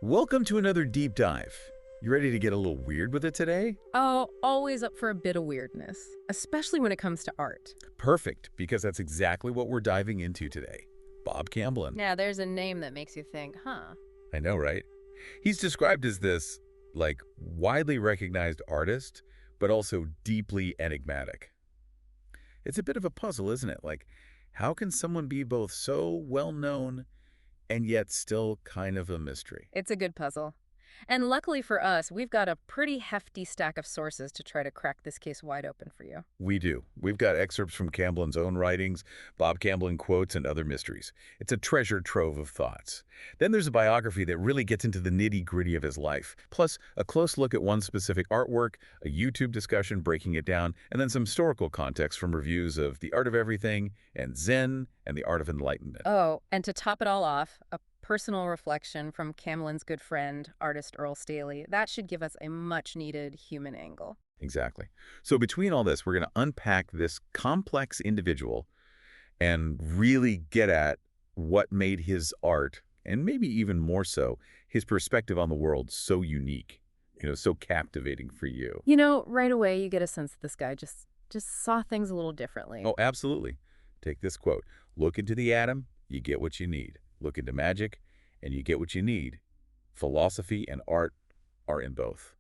Welcome to another deep dive. You ready to get a little weird with it today? Oh, always up for a bit of weirdness, especially when it comes to art. Perfect, because that's exactly what we're diving into today. Bob Camblin. Now, there's a name that makes you think, huh? I know, right? He's described as this, widely recognized artist, but also deeply enigmatic. It's a bit of a puzzle, isn't it? How can someone be both so well-known and yet still kind of a mystery? It's a good puzzle. And luckily for us, we've got a pretty hefty stack of sources to try to crack this case wide open for you. We do. We've got excerpts from Camblin's own writings, Bob Camblin quotes, and other mysteries. It's a treasure trove of thoughts. Then there's a biography that really gets into the nitty-gritty of his life, plus a close look at one specific artwork, a YouTube discussion breaking it down, and then some historical context from reviews of The Art of Everything and Zen and The Art of Enlightenment. Oh, and to top it all off, a personal reflection from Camlin's good friend, artist Earl Staley. That should give us a much-needed human angle. Exactly. So between all this, we're going to unpack this complex individual and really get at what made his art, and maybe even more so, his perspective on the world so unique, so captivating for you. Right away you get a sense that this guy just saw things a little differently. Oh, absolutely. Take this quote. Look into the atom, you get what you need. Look into magic, and you get what you need. Philosophy and art are in both.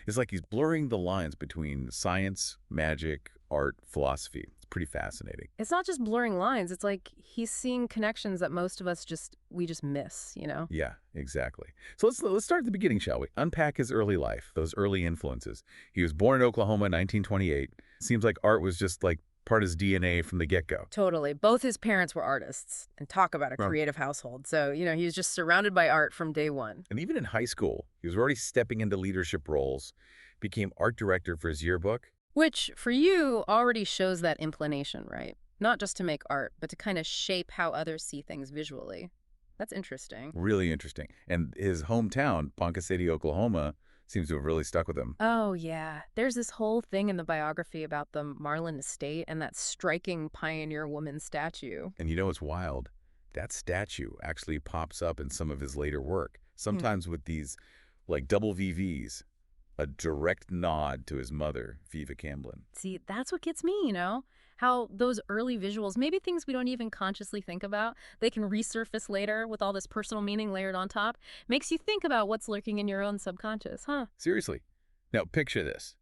It's like he's blurring the lines between science, magic, art, philosophy. It's pretty fascinating. It's not just blurring lines. It's like he's seeing connections that most of us we just miss. Yeah, exactly. So let's start at the beginning, shall we? Unpack his early life, those early influences. He was born in Oklahoma in 1928. Seems like art was just part of his DNA from the get-go. Totally. Both his parents were artists, and talk about a Well, creative household. So, he was just surrounded by art from day one. and even in high school, he was already stepping into leadership roles, became art director for his yearbook. Which, for you, already shows that inclination, right? Not just to make art, but to kind of shape how others see things visually. That's interesting. Really interesting. And his hometown, Ponca City, Oklahoma, seems to have really stuck with him. Oh, yeah. There's this whole thing in the biography about the Marlin estate and that striking pioneer woman statue. And it's wild. That statue actually pops up in some of his later work, sometimes with these double VVs, a direct nod to his mother, Viva Camblin. See, that's what gets me. How those early visuals, maybe things we don't even consciously think about, they can resurface later with all this personal meaning layered on top. Makes you think about what's lurking in your own subconscious, huh? Seriously. Now, picture this.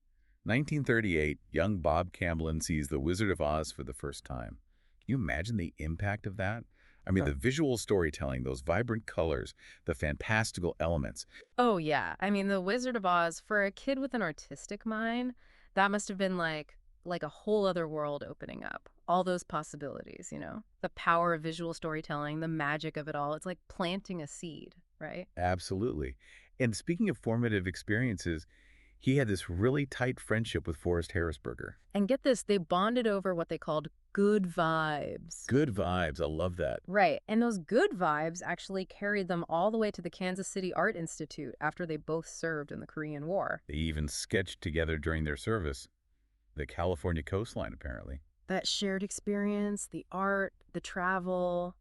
1938, young Bob Camblin sees The Wizard of Oz for the first time. Can you imagine the impact of that? I mean, the visual storytelling, those vibrant colors, the fantastical elements. Oh, yeah. I mean, The Wizard of Oz, for a kid with an artistic mind, that must have been like a whole other world opening up. All those possibilities. The power of visual storytelling, the magic of it all. It's like planting a seed, right? Absolutely. And speaking of formative experiences, he had this really tight friendship with Forrest Harrisberger. And get this, they bonded over what they called good vibes. Good vibes. I love that. Right. And those good vibes actually carried them all the way to the Kansas City Art Institute after they both served in the Korean War. They even sketched together during their service. The California coastline, apparently. That shared experience, the art, the travel,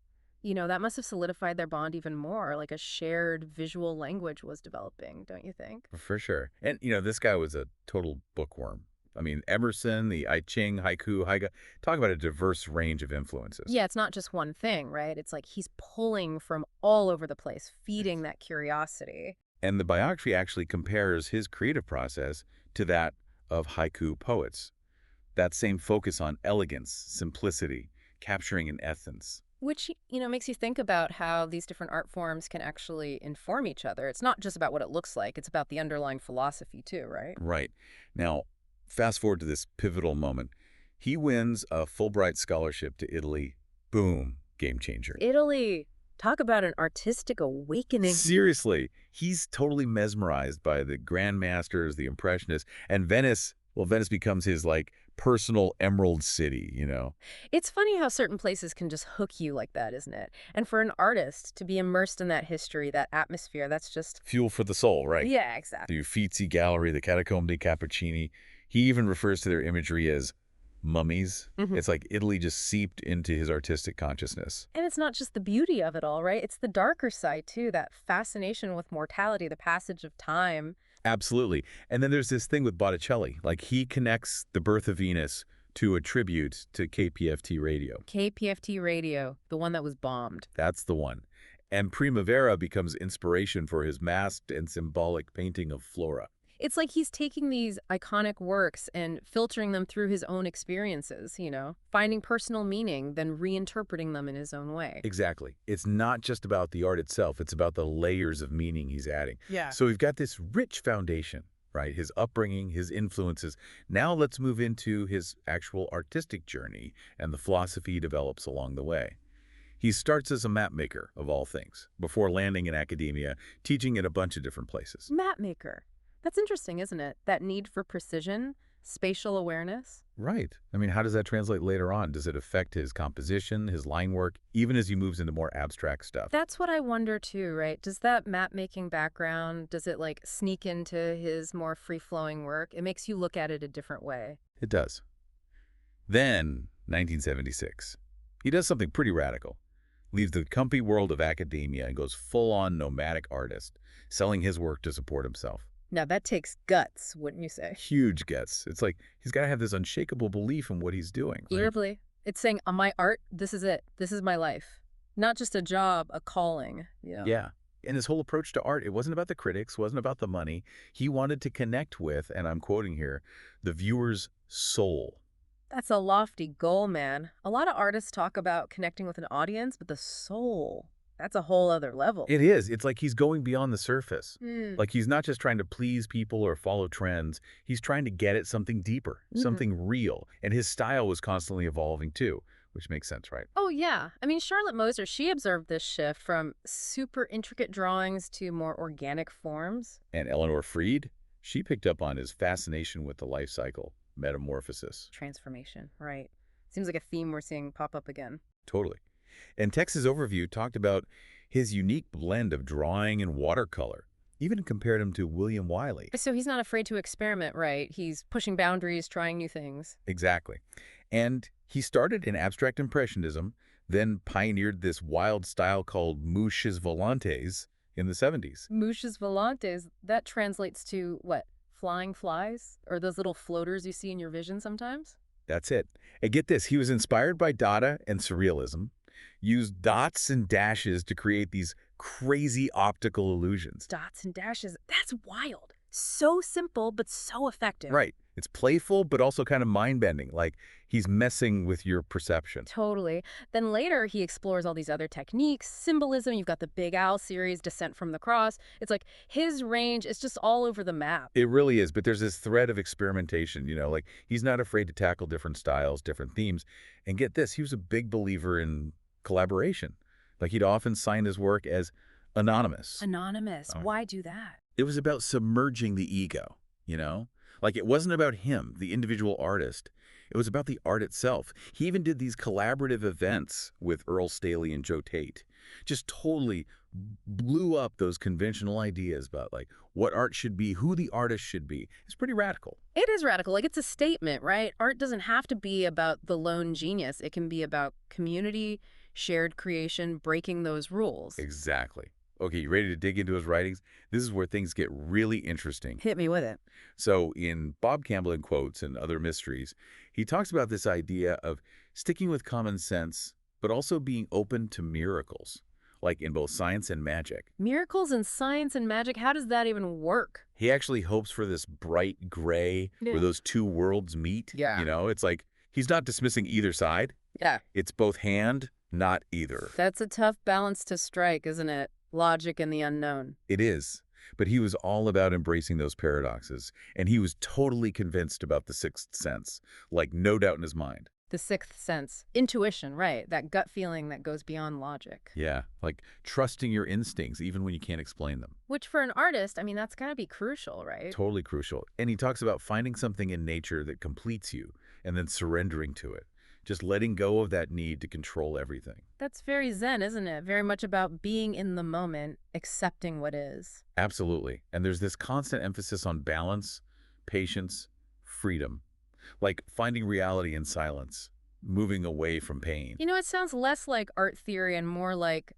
that must have solidified their bond even more. Like a shared visual language was developing, don't you think? For sure. And, this guy was a total bookworm. I mean, Emerson, the I Ching, haiku, haiga, talk about a diverse range of influences. Yeah, it's not just one thing, right? It's like he's pulling from all over the place, feeding that curiosity. And the biography actually compares his creative process to that of haiku poets. That same focus on elegance, simplicity, capturing an essence. Which, makes you think about how these different art forms can actually inform each other. It's not just about what it looks like. It's about the underlying philosophy too, right? Right. Now, fast forward to this pivotal moment. He wins a Fulbright scholarship to Italy. Boom. Game changer. Italy. Talk about an artistic awakening. Seriously. He's totally mesmerized by the Grand Masters, the Impressionists, and Venice. Well, Venice becomes his, personal emerald city. It's funny how certain places can just hook you like that, isn't it? And for an artist to be immersed in that history, that atmosphere, that's just... Fuel for the soul, right? Yeah, exactly. The Uffizi Gallery, the Catacombe dei Cappuccini. He even refers to their imagery as mummies. Hmm. It's like Italy just seeped into his artistic consciousness. And it's not just the beauty of it all, right? It's the darker side, too, that fascination with mortality, the passage of time. Absolutely. And then there's this thing with Botticelli. Like, he connects The Birth of Venus to a tribute to KPFT radio. KPFT radio, the one that was bombed. That's the one. And Primavera becomes inspiration for his masked and symbolic painting of Flora. It's like he's taking these iconic works and filtering them through his own experiences, finding personal meaning, then reinterpreting them in his own way. Exactly. It's not just about the art itself. It's about the layers of meaning he's adding. Yeah. So we've got this rich foundation, right? His upbringing, his influences. Now let's move into his actual artistic journey and the philosophy he develops along the way. He starts as a map maker, of all things, before landing in academia, teaching in a bunch of different places. Map maker. That's interesting, isn't it? That need for precision, spatial awareness. Right. I mean, how does that translate later on? Does it affect his composition, his line work, even as he moves into more abstract stuff? That's what I wonder too, right? Does that map-making background, does it like sneak into his more free-flowing work? It makes you look at it a different way. It does. Then, 1976. He does something pretty radical. Leaves the comfy world of academia and goes full-on nomadic artist, selling his work to support himself. Now that takes guts, wouldn't you say? Huge gets. It's like he's got to have this unshakable belief in what he's doing. Right? Literally. It's saying, on my art, this is it. This is my life. Not just a job, a calling. Yeah. And his whole approach to art, it wasn't about the critics, wasn't about the money. He wanted to connect with, and I'm quoting here, the viewer's soul. That's a lofty goal, man. A lot of artists talk about connecting with an audience, but the soul, that's a whole other level. It is. It's like he's going beyond the surface. Mm. Like he's not just trying to please people or follow trends. He's trying to get at something deeper, something real. And his style was constantly evolving too, which makes sense, right? Oh, yeah. I mean, Charlotte Moser, she observed this shift from super intricate drawings to more organic forms. And Eleanor Freed, she picked up on his fascination with the life cycle, metamorphosis. Transformation, right. Seems like a theme we're seeing pop up again. Totally. And Tex's overview talked about his unique blend of drawing and watercolor, even compared him to William Wiley. So he's not afraid to experiment, right? He's pushing boundaries, trying new things. Exactly. And he started in abstract impressionism, then pioneered this wild style called mouches volantes in the 70s. Mouches volantes, that translates to what? Flying flies? Or those little floaters you see in your vision sometimes? That's it. And get this, he was inspired by Dada and surrealism, used dots and dashes to create these crazy optical illusions. Dots and dashes, that's wild. So simple, but so effective. Right. It's playful, but also kind of mind-bending, like he's messing with your perception. Totally. Then later, he explores all these other techniques, symbolism. You've got the Big Owl series, Descent from the Cross. It's like his range is just all over the map. It really is, but there's this thread of experimentation, like he's not afraid to tackle different styles, different themes. And get this, he was a big believer in collaboration. Like he'd often sign his work as anonymous. Anonymous. Why do that? It was about submerging the ego, Like it wasn't about him, the individual artist. It was about the art itself. He even did these collaborative events with Earl Staley and Joe Tate. Just totally blew up those conventional ideas about like what art should be, who the artist should be. It's pretty radical. It is radical. Like it's a statement, right? Art doesn't have to be about the lone genius. It can be about community, shared creation, breaking those rules. Exactly. Okay, you ready to dig into his writings? This is where things get really interesting. Hit me with it. So in Bob Camblin Quotes and Other Mysteries, he talks about this idea of sticking with common sense, but also being open to miracles, like in both science and magic. Miracles in science and magic, how does that even work? He actually hopes for this bright gray where those two worlds meet. Yeah. It's like he's not dismissing either side. Yeah. It's both hand, not either. That's a tough balance to strike, isn't it? Logic and the unknown. It is. But he was all about embracing those paradoxes, and he was totally convinced about the sixth sense, like no doubt in his mind. The sixth sense. Intuition, right? That gut feeling that goes beyond logic. Yeah, like trusting your instincts even when you can't explain them. Which for an artist, I mean, that's got to be crucial, right? Totally crucial. And he talks about finding something in nature that completes you and then surrendering to it. Just letting go of that need to control everything. That's very Zen, isn't it? Very much about being in the moment, accepting what is. Absolutely. And there's this constant emphasis on balance, patience, freedom. like finding reality in silence, moving away from pain. It sounds less like art theory and more like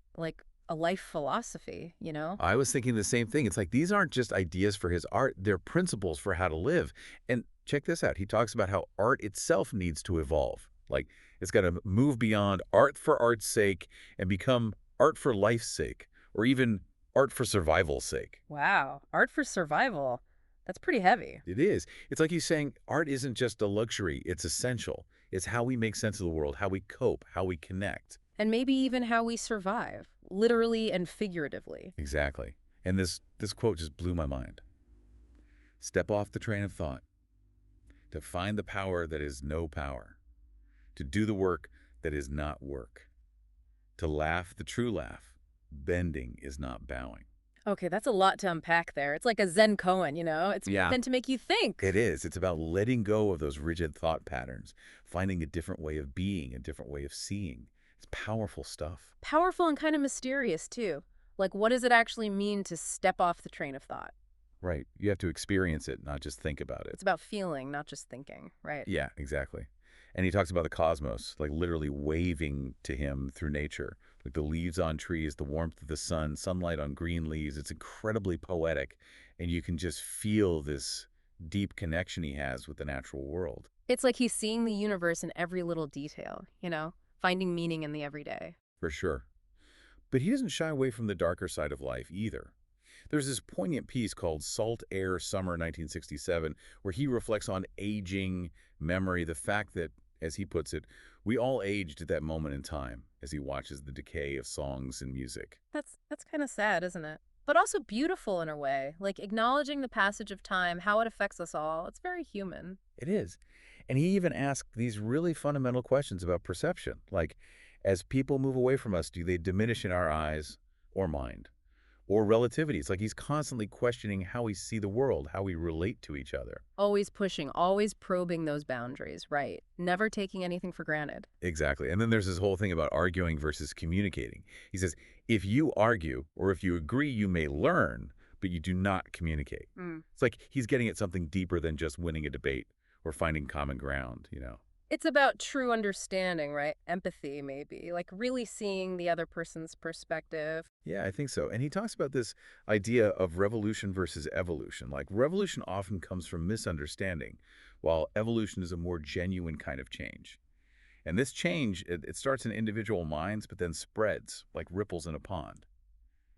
a life philosophy, you know? I was thinking the same thing. It's like these aren't just ideas for his art, they're principles for how to live. And check this out. He talks about how art itself needs to evolve. Like it's got to move beyond art for art's sake and become art for life's sake, or even art for survival's sake. Wow, art for survival. That's pretty heavy. It is. It's like he's saying art isn't just a luxury, it's essential. It's how we make sense of the world, how we cope, how we connect. And maybe even how we survive, literally and figuratively. Exactly. And this quote just blew my mind. Step off the train of thought. To find the power that is no power. To do the work that is not work. To laugh the true laugh. Bending is not bowing. Okay, that's a lot to unpack there. It's like a Zen koan, you know? It's Yeah. meant to make you think. It is. It's about letting go of those rigid thought patterns, finding a different way of being, a different way of seeing. It's powerful stuff. Powerful and kind of mysterious, too. Like, what does it actually mean to step off the train of thought? Right. You have to experience it, not just think about it. It's about feeling, not just thinking, right? Yeah, exactly. And he talks about the cosmos, like literally waving to him through nature, like the leaves on trees, the warmth of the sun, sunlight on green leaves. It's incredibly poetic, and you can just feel this deep connection he has with the natural world. It's like he's seeing the universe in every little detail, finding meaning in the everyday. For sure. But he doesn't shy away from the darker side of life either. There's this poignant piece called Salt Air Summer 1967, where he reflects on aging, memory, the fact that, as he puts it, we all aged at that moment in time as he watches the decay of songs and music. That's kind of sad, isn't it? But also beautiful in a way, like acknowledging the passage of time, how it affects us all. It's very human. It is. And he even asked these really fundamental questions about perception, like, as people move away from us, do they diminish in our eyes or mind? Or relativity. It's like he's constantly questioning how we see the world, how we relate to each other. Always pushing, always probing those boundaries, right? Never taking anything for granted. Exactly. And then there's this whole thing about arguing versus communicating. He says, if you argue or if you agree, you may learn, but you do not communicate. It's like he's getting at something deeper than just winning a debate or finding common ground. It's about true understanding, right? Empathy, maybe, like really seeing the other person's perspective. Yeah, I think so. And he talks about this idea of revolution versus evolution. Like revolution often comes from misunderstanding, while evolution is a more genuine kind of change. And this change, it starts in individual minds, but then spreads like ripples in a pond.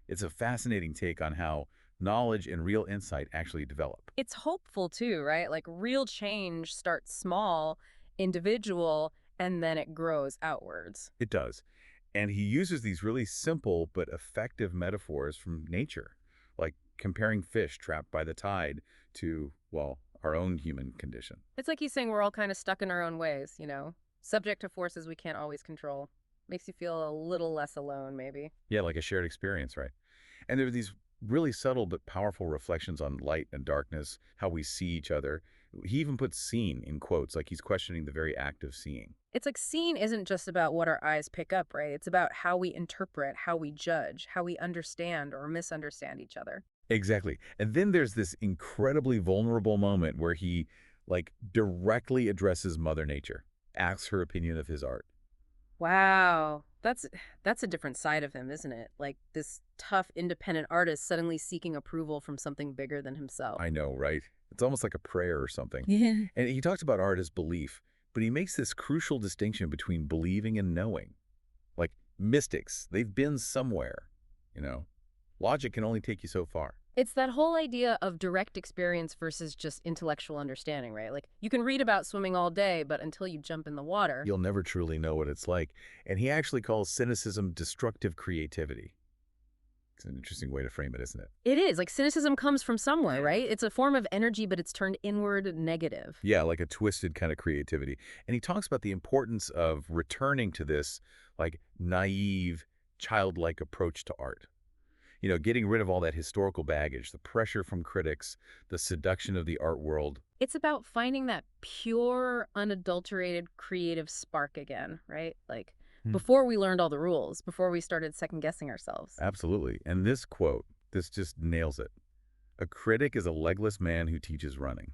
It's a fascinating take on how knowledge and real insight actually develop. It's hopeful too, right? Like real change starts small, individual, and then it grows outwards. It does. And he uses these really simple but effective metaphors from nature, like comparing fish trapped by the tide to, well, our own human condition. It's like he's saying we're all kind of stuck in our own ways, subject to forces we can't always control. Makes you feel a little less alone, maybe. Yeah, like a shared experience, right? And there are these really subtle but powerful reflections on light and darkness, how we see each other. He even puts "seen" in quotes, like he's questioning the very act of seeing. It's like seeing isn't just about what our eyes pick up, right? It's about how we interpret, how we judge, how we understand or misunderstand each other. Exactly. And then there's this incredibly vulnerable moment where he, like, directly addresses Mother Nature, asks her opinion of his art. Wow. That's a different side of him, isn't it? Like this tough, independent artist suddenly seeking approval from something bigger than himself. I know, right? It's almost like a prayer or something. Yeah. And he talks about art as belief, but he makes this crucial distinction between believing and knowing. Like mystics, they've been somewhere. Logic can only take you so far. It's that whole idea of direct experience versus just intellectual understanding, right? Like you can read about swimming all day, but until you jump in the water. You'll never truly know what it's like. And he actually calls cynicism destructive creativity. It's an interesting way to frame it, isn't it? It is. Like cynicism comes from somewhere, right? It's a form of energy, but it's turned inward negative. Yeah, like a twisted kind of creativity. And he talks about the importance of returning to this, like, naive, childlike approach to art. Getting rid of all that historical baggage, the pressure from critics, the seduction of the art world. It's about finding that pure, unadulterated creative spark again, right? Like before we learned all the rules, before we started second-guessing ourselves. Absolutely. And this quote, this just nails it. A critic is a legless man who teaches running.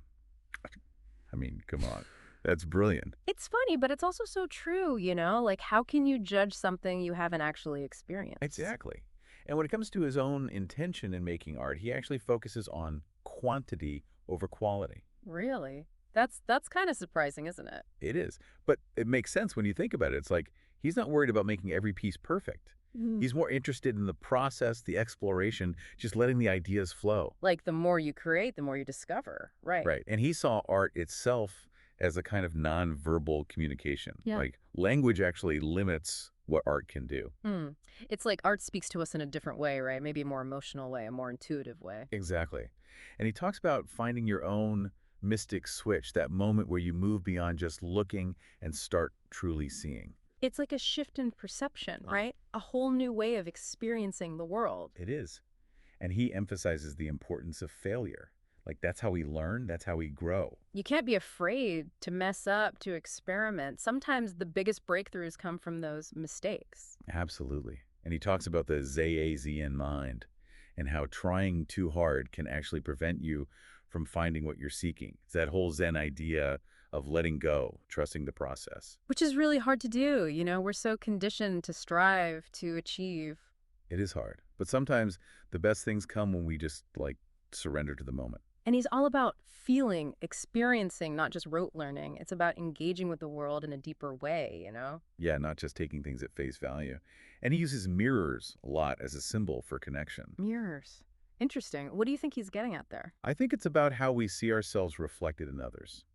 I mean, come on. That's brilliant. It's funny, but it's also so true, you know? Like, how can you judge something you haven't actually experienced? Exactly. And when it comes to his own intention in making art, he actually focuses on quantity over quality. Really? That's kind of surprising, isn't it? It is. But it makes sense when you think about it. It's like he's not worried about making every piece perfect. Mm. He's more interested in the process, the exploration, just letting the ideas flow. Like, the more you create, the more you discover. Right. Right. And he saw art itself as a kind of nonverbal communication. Yeah. Like language actually limits what art can do. Hmm. It's like art speaks to us in a different way, right? Maybe a more emotional way, a more intuitive way. Exactly. And he talks about finding your own mystic switch, that moment where you move beyond just looking and start truly seeing. It's like a shift in perception, Ah, right? A whole new way of experiencing the world. it is. And he emphasizes the importance of failure. Like that's how we learn, that's how we grow. You can't be afraid to mess up, to experiment. Sometimes the biggest breakthroughs come from those mistakes. Absolutely. And he talks about the Zazen mind and how trying too hard can actually prevent you from finding what you're seeking. It's that whole Zen idea of letting go, trusting the process. Which is really hard to do, you know? We're so conditioned to strive, to achieve. It is hard, but sometimes the best things come when we just like surrender to the moment. And he's all about feeling, experiencing, not just rote learning. It's about engaging with the world in a deeper way, you know? Yeah, not just taking things at face value. And he uses mirrors a lot as a symbol for connection. Mirrors. Interesting. What do you think he's getting at there? I think it's about how we see ourselves reflected in others,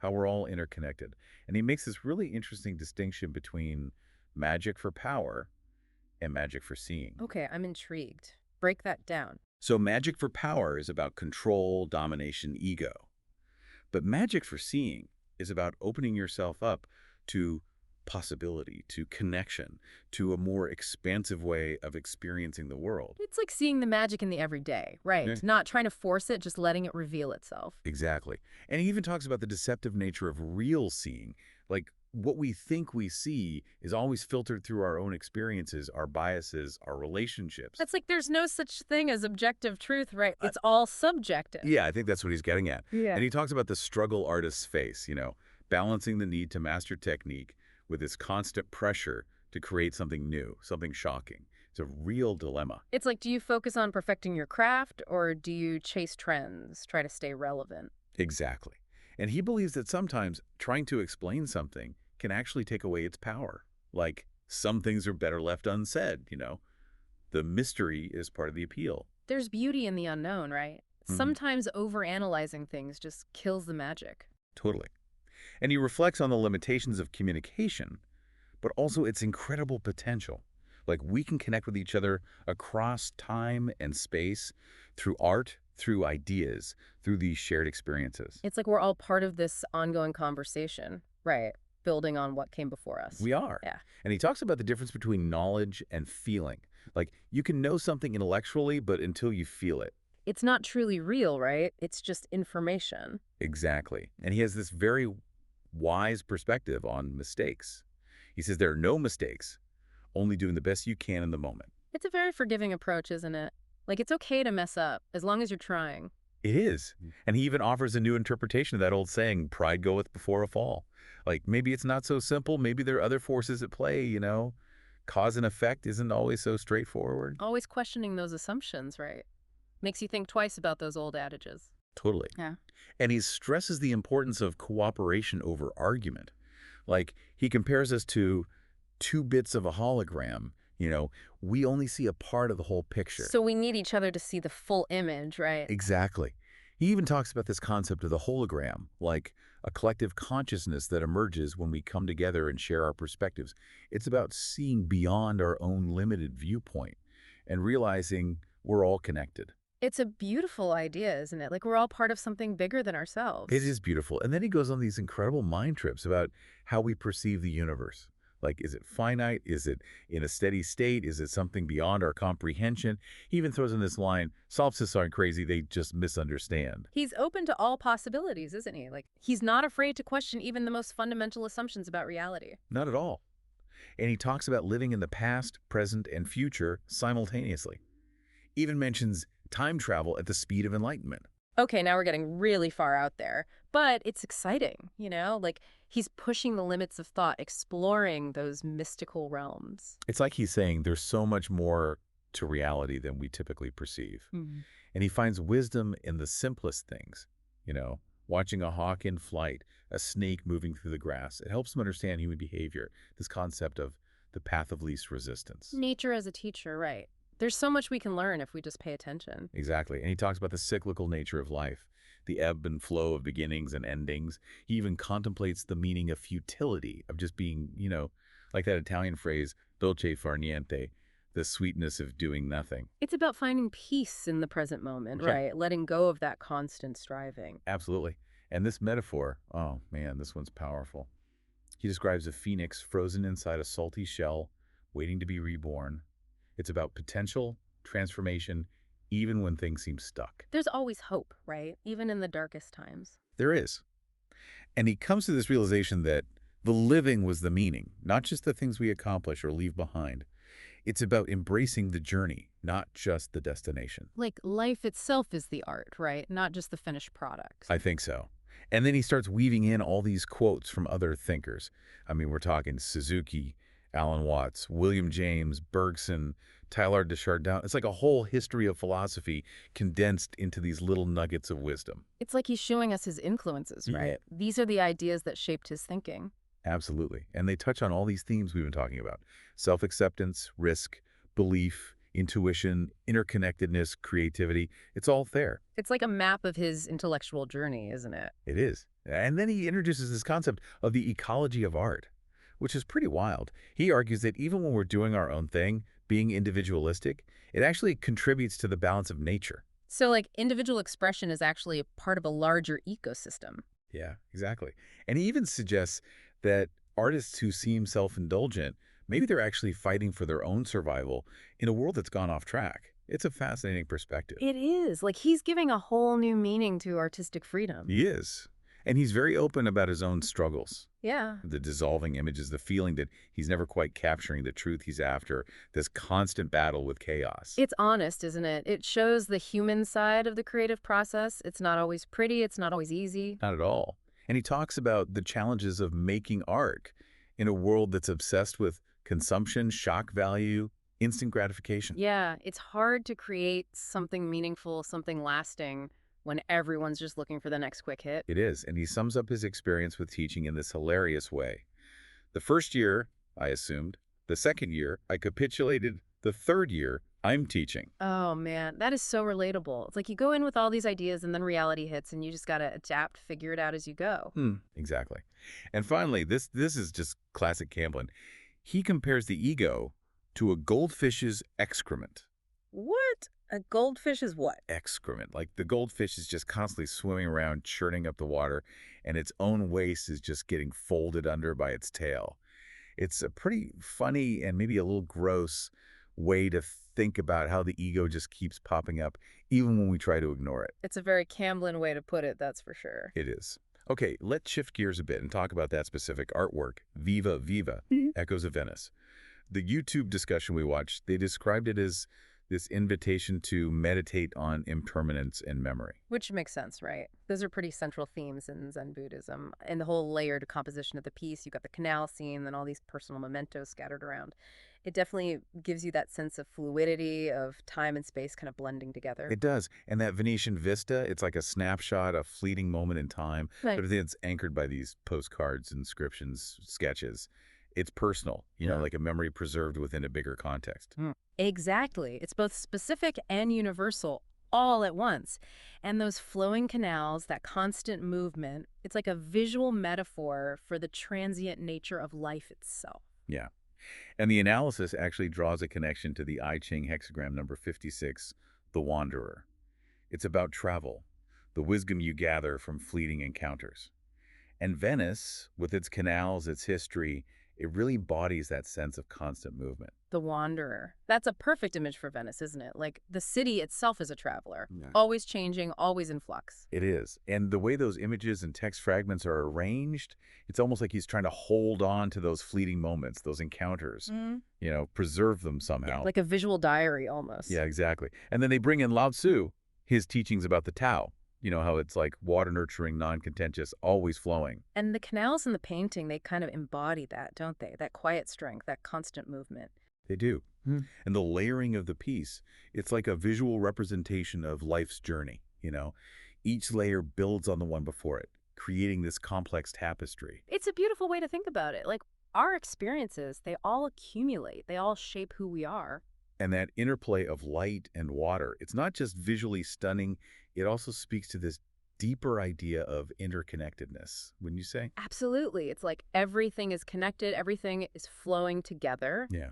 how we're all interconnected. And he makes this really interesting distinction between magic for power and magic for seeing. Okay, I'm intrigued. Break that down. So magic for power is about control, domination, ego. But magic for seeing is about opening yourself up to possibility, to connection, to a more expansive way of experiencing the world. It's like seeing the magic in the everyday, right? Yeah. Not trying to force it, just letting it reveal itself. Exactly. And he even talks about the deceptive nature of real seeing. Like what we think we see is always filtered through our own experiences, our biases, our relationships. That's like there's no such thing as objective truth, right? It's all subjective. Yeah, I think that's what he's getting at. Yeah. And he talks about the struggle artist's face, balancing the need to master technique with this constant pressure to create something new, something shocking. It's a real dilemma. It's like, do you focus on perfecting your craft or do you chase trends, try to stay relevant? Exactly. And he believes that sometimes trying to explain something can actually take away its power. Like some things are better left unsaid. The mystery is part of the appeal. There's beauty in the unknown, right? Mhm. Sometimes overanalyzing things just kills the magic. Totally. And he reflects on the limitations of communication, but also its incredible potential. Like we can connect with each other across time and space through art, through ideas, through these shared experiences. It's like we're all part of this ongoing conversation, right? Building on what came before us. We are. Yeah. And he talks about the difference between knowledge and feeling. Like you can know something intellectually, but until you feel it. It's not truly real, right? It's just information. Exactly. And he has this very wise perspective on mistakes. He says there are no mistakes, only doing the best you can in the moment. It's a very forgiving approach, isn't it? Like, it's okay to mess up as long as you're trying. It is. And he even offers a new interpretation of that old saying, pride goeth before a fall. Like maybe it's not so simple. Maybe there are other forces at play. Cause and effect isn't always so straightforward. Always questioning those assumptions, right? Makes you think twice about those old adages. Totally. Yeah. And he stresses the importance of cooperation over argument. Like he compares us to two bits of a hologram. We only see a part of the whole picture. So we need each other to see the full image, right? Exactly. He even talks about this concept of the hologram, like a collective consciousness that emerges when we come together and share our perspectives. It's about seeing beyond our own limited viewpoint and realizing we're all connected. It's a beautiful idea, isn't it? Like we're all part of something bigger than ourselves. It is beautiful. And then he goes on these incredible mind trips about how we perceive the universe. Like, is it finite? Is it in a steady state? Is it something beyond our comprehension? He even throws in this line, solipsists aren't crazy, they just misunderstand. He's open to all possibilities, isn't he? Like, he's not afraid to question even the most fundamental assumptions about reality. Not at all. And he talks about living in the past, present, and future simultaneously. Even mentions time travel at the speed of enlightenment. Okay, now we're getting really far out there. But it's exciting, you know? Like, he's pushing the limits of thought, exploring those mystical realms. It's like he's saying there's so much more to reality than we typically perceive. Hmm. And he finds wisdom in the simplest things, you know, watching a hawk in flight, a snake moving through the grass. It helps him understand human behavior, this concept of the path of least resistance. Nature as a teacher, right. There's so much we can learn if we just pay attention. Exactly. And he talks about the cyclical nature of life, the ebb and flow of beginnings and endings. He even contemplates the meaning of futility, of just being, like that Italian phrase, dolce far niente, the sweetness of doing nothing. It's about finding peace in the present moment, Yeah. right? Letting go of that constant striving. Absolutely. And this metaphor, oh man, this one's powerful. He describes a phoenix frozen inside a salty shell, waiting to be reborn. It's about potential, transformation, even when things seem stuck. There's always hope, right? Even in the darkest times. There is. And he comes to this realization that the living was the meaning, not just the things we accomplish or leave behind. It's about embracing the journey, not just the destination. Like life itself is the art, right? Not just the finished product. I think so. And then he starts weaving in all these quotes from other thinkers. I mean, we're talking Suzuki, Alan Watts, William James, Bergson, Teilhard de Chardin. It's like a whole history of philosophy condensed into these little nuggets of wisdom. It's like he's showing us his influences, Yeah. right? These are the ideas that shaped his thinking. Absolutely. And they touch on all these themes we've been talking about. Self-acceptance, risk, belief, intuition, interconnectedness, creativity. It's all there. It's like a map of his intellectual journey, isn't it? It is. And then he introduces this concept of the ecology of art, which is pretty wild. He argues that even when we're doing our own thing, being individualistic, it actually contributes to the balance of nature. So, like, individual expression is actually a part of a larger ecosystem. Yeah, exactly. And he even suggests that artists who seem self-indulgent, maybe they're actually fighting for their own survival in a world that's gone off track. It's a fascinating perspective. It is. Like, he's giving a whole new meaning to artistic freedom. He is. And he's very open about his own struggles. Yeah. The dissolving images, the feeling that he's never quite capturing the truth he's after, this constant battle with chaos. It's honest, isn't it? It shows the human side of the creative process. It's not always pretty. It's not always easy. Not at all. And he talks about the challenges of making art in a world that's obsessed with consumption, shock value, instant gratification. Yeah, it's hard to create something meaningful, something lasting when everyone's just looking for the next quick hit. It is. And he sums up his experience with teaching in this hilarious way. The first year, I assumed. The second year, I capitulated. The third year, I'm teaching. Oh man, that is so relatable. It's like you go in with all these ideas and then reality hits and you just got to adapt, figure it out as you go. Exactly. And finally, this is just classic Camblin. He compares the ego to a goldfish's excrement. What? A goldfish is what? Excrement. Like the goldfish is just constantly swimming around, churning up the water, and its own waste is just getting folded under by its tail. It's a pretty funny and maybe a little gross way to think about how the ego just keeps popping up, even when we try to ignore it. It's a very Camblin way to put it, that's for sure. It is. Okay, let's shift gears a bit and talk about that specific artwork, Viva Viva, Echoes of Venice. The YouTube discussion we watched, they described it as this invitation to meditate on impermanence and memory. Which makes sense, right? Those are pretty central themes in Zen Buddhism. And the whole layered composition of the piece, you've got the canal scene, then all these personal mementos scattered around. It definitely gives you that sense of fluidity, of time and space kind of blending together. It does. And that Venetian vista, it's like a snapshot, a fleeting moment in time. Right. But it's anchored by these postcards, inscriptions, sketches. It's personal, like a memory preserved within a bigger context. Exactly. It's both specific and universal all at once. And those flowing canals, that constant movement, it's like a visual metaphor for the transient nature of life itself. Yeah. And the analysis actually draws a connection to the I Ching hexagram number 56, the Wanderer. It's about travel, the wisdom you gather from fleeting encounters. And Venice, with its canals, its history, it really embodies that sense of constant movement. The Wanderer. That's a perfect image for Venice, isn't it? Like the city itself is a traveler, Yeah. always changing, always in flux. It is. And the way those images and text fragments are arranged, it's almost like he's trying to hold on to those fleeting moments, those encounters, preserve them somehow. Like a visual diary almost. Yeah, exactly. And then they bring in Lao Tzu, his teachings about the Tao. You know how it's like water nurturing, non-contentious, always flowing. And the canals in the painting, they kind of embody that, don't they? That quiet strength, that constant movement. They do. And the layering of the piece, it's like a visual representation of life's journey, you know? Each layer builds on the one before it, creating this complex tapestry. It's a beautiful way to think about it. Like, our experiences, they all accumulate, they all shape who we are. And that interplay of light and water, it's not just visually stunning, it also speaks to this deeper idea of interconnectedness, wouldn't you say? Absolutely. It's like everything is connected, everything is flowing together. Yeah.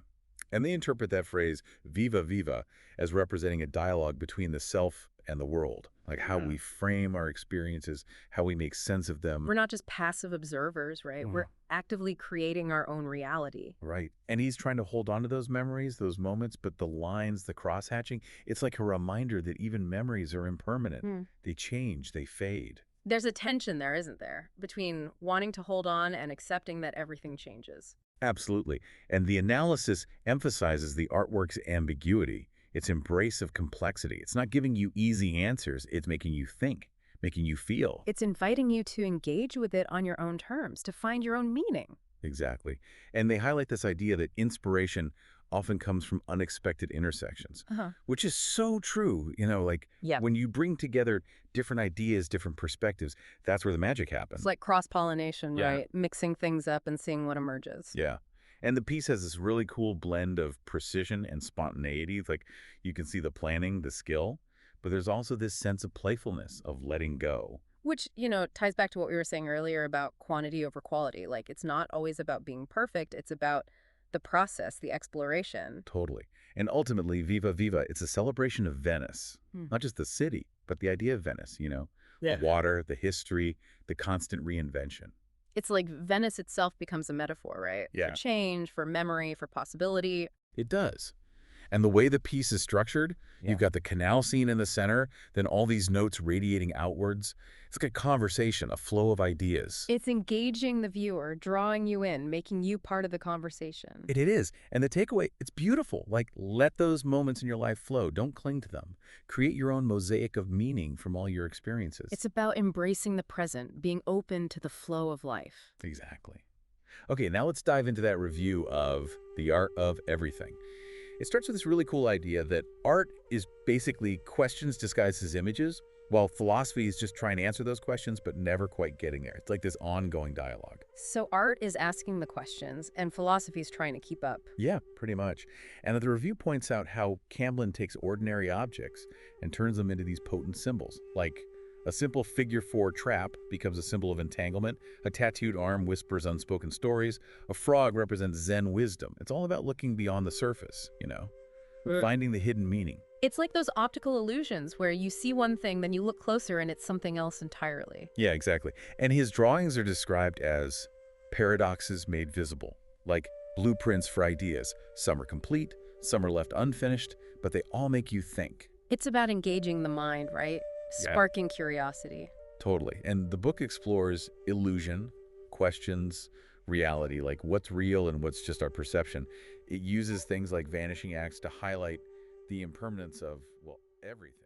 And they interpret that phrase, viva viva, as representing a dialogue between the self and the world, like how Yeah. we frame our experiences, how we make sense of them. We're not just passive observers, right? We're actively creating our own reality. Right. And he's trying to hold on to those memories, those moments, but the lines, the cross-hatching, it's like a reminder that even memories are impermanent. Hmm. They change, they fade. There's a tension there, isn't there? Between wanting to hold on and accepting that everything changes. Absolutely. And the analysis emphasizes the artwork's ambiguity, its embrace of complexity. It's not giving you easy answers, it's making you think, making you feel. It's inviting you to engage with it on your own terms, to find your own meaning. Exactly. And they highlight this idea that inspiration often comes from unexpected intersections, Uh-huh. which is so true. You know, like Yeah. when you bring together different ideas, different perspectives, that's where the magic happens. It's like cross-pollination, Yeah. right? Mixing things up and seeing what emerges. Yeah. And the piece has this really cool blend of precision and spontaneity. It's like you can see the planning, the skill, but there's also this sense of playfulness, of letting go. Which, ties back to what we were saying earlier about quantity over quality. Like, it's not always about being perfect. It's about the process, the exploration. Totally. And ultimately, Viva Viva, it's a celebration of Venice, Hmm. not just the city, but the idea of Venice, you know, Yeah. the water, the history, the constant reinvention. It's like Venice itself becomes a metaphor, right? Yeah. For change, for memory, for possibility. It does. And the way the piece is structured, Yeah. you've got the canal scene in the center, then all these notes radiating outwards. It's like a conversation, a flow of ideas. It's engaging the viewer, drawing you in, making you part of the conversation. It is. And the takeaway, it's beautiful. Like, let those moments in your life flow. Don't cling to them. Create your own mosaic of meaning from all your experiences. It's about embracing the present, being open to the flow of life. Exactly. Okay, now let's dive into that review of The Art of Everything. It starts with this really cool idea that art is basically questions disguised as images, while philosophy is just trying to answer those questions but never quite getting there. It's like this ongoing dialogue. So art is asking the questions, and philosophy is trying to keep up. Yeah, pretty much. And the review points out how Camblin takes ordinary objects and turns them into these potent symbols, like a simple figure-4 trap becomes a symbol of entanglement, a tattooed arm whispers unspoken stories, a frog represents Zen wisdom. It's all about looking beyond the surface, you know, finding the hidden meaning. It's like those optical illusions where you see one thing, then you look closer and it's something else entirely. Yeah, exactly. And his drawings are described as paradoxes made visible, like blueprints for ideas. Some are complete, some are left unfinished, but they all make you think. It's about engaging the mind, right? Yeah. Sparking curiosity. Totally. And the book explores illusion, questions, reality, like what's real and what's just our perception. It uses things like vanishing acts to highlight the impermanence of, well, everything.